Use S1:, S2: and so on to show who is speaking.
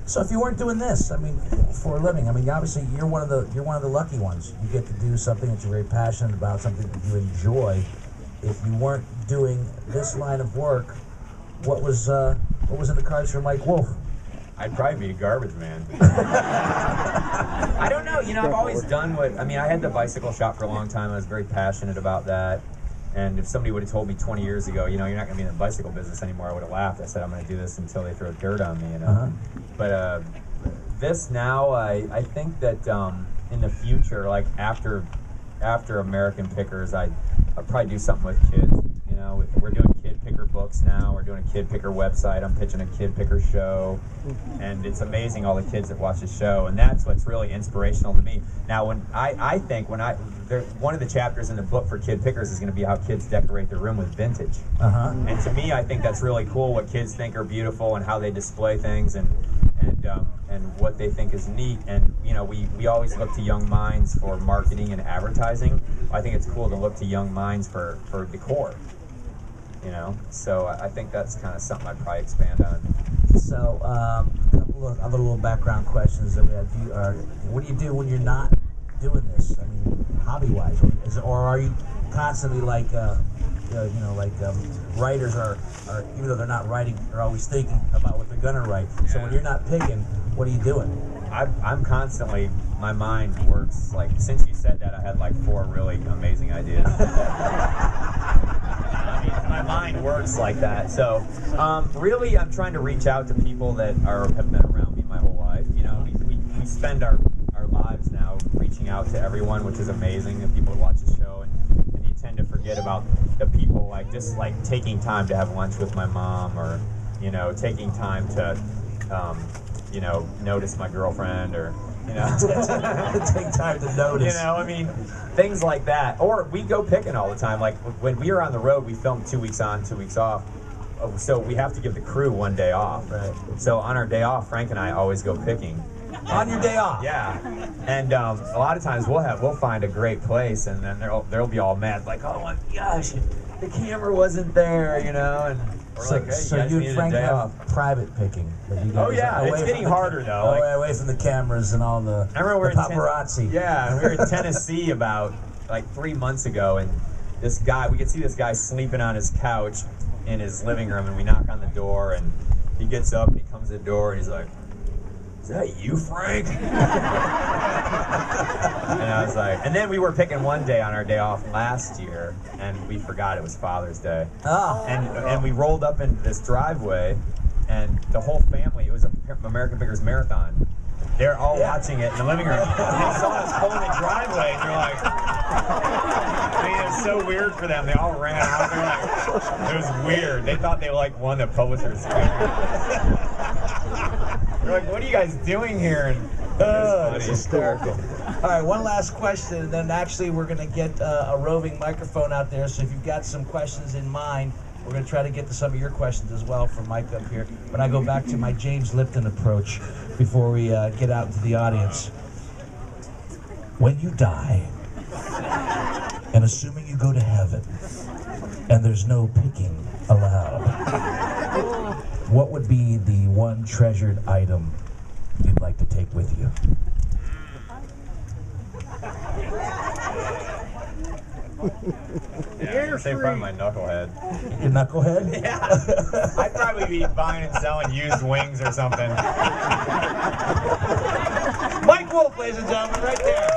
S1: So if you weren't doing this, I mean, for a living, I mean, obviously you're one of the lucky ones. You get to do something that you're very passionate about, something that you enjoy. If you weren't doing this line of work, what was in the cards for Mike Wolfe?
S2: I'd probably be a garbage man. I don't know. You know, I've always done I had the bicycle shop for a long time. I was very passionate about that. And if somebody would have told me 20 years ago, you know, you're not going to be in the bicycle business anymore, I would have laughed. I said, I'm going to do this until they throw dirt on me, you know. But this now, I think that in the future, like after American Pickers, I'll probably do something with kids. You know, we're doing Kid Picker books now. We're doing a Kid Picker website. I'm pitching a Kid Picker show, and it's amazing all the kids that watch the show, and that's what's really inspirational to me. Now, when I think one of the chapters in the book for Kid Pickers is going to be how kids decorate their room with vintage. And to me, I think that's really cool. What kids think are beautiful and how they display things and what they think is neat. And you know, we always look to young minds for marketing and advertising. I think it's cool to look to young minds for decor. You know, so I think that's kind of something I'd probably expand on.
S1: So, a couple of other little background questions that we have. What do you do when you're not doing this? I mean, hobby-wise, or are you constantly like, writers are even though they're not writing, they're always thinking about what they're gonna write. So when you're not picking, what are you doing?
S2: I'm constantly, my mind works, like, since you said that, I had like 4 really amazing ideas. I mean, my mind works like that. So, really, I'm trying to reach out to people that have been around me my whole life. You know, we spend our lives now reaching out to everyone, which is amazing. And people watch the show, and you tend to forget about the people, like just like taking time to have lunch with my mom, or you know, taking time to you know, notice my girlfriend, or you know,
S1: take time to notice.
S2: You know, I mean, things like that. Or we go picking all the time. Like when we are on the road, we film 2 weeks on, 2 weeks off. So we have to give the crew 1 day off.
S1: Right.
S2: So on our day off, Frank and I always go picking.
S1: On your day off?
S2: Yeah. And a lot of times we'll find a great place, and then they'll be all mad, like, oh my gosh, the camera wasn't there, you know, and we're like, hey,
S1: so
S2: you guys
S1: you
S2: need
S1: and
S2: a
S1: Frank
S2: day
S1: have
S2: off.
S1: private picking. That you guys,
S2: Oh yeah, it's getting harder though.
S1: Away from the cameras and all the paparazzi.
S2: We were in Tennessee about like 3 months ago, and we could see this guy sleeping on his couch in his living room, and we knock on the door, and he gets up and he comes to the door, and he's like, "Is that you, Frank?" And I was like, and then we were picking one day on our day off last year, and we forgot it was Father's Day.
S1: Oh.
S2: And we rolled up into this driveway, and the whole family, it was an American Pickers marathon. They're all watching it in the living room. And they saw us pulling the driveway, and you're like, I mean, it was so weird for them. They all ran out. They're like, it was weird. They thought they like won the Pulitzer's. They're like, what are you guys doing here? And
S1: it's hysterical. All right, one last question, and then actually we're going to get a roving microphone out there, so if you've got some questions in mind, we're going to try to get to some of your questions as well from Mike up here. But I go back to my James Lipton approach before we get out into the audience. When you die, and assuming you go to heaven, and there's no picking allowed, what would be the one treasured item you'd like to take with you?
S2: Yeah, I'd say probably my knucklehead.
S1: Your knucklehead?
S2: Yeah. I'd probably be buying and selling used wings or something.
S1: Mike Wolfe, ladies and gentlemen, right there.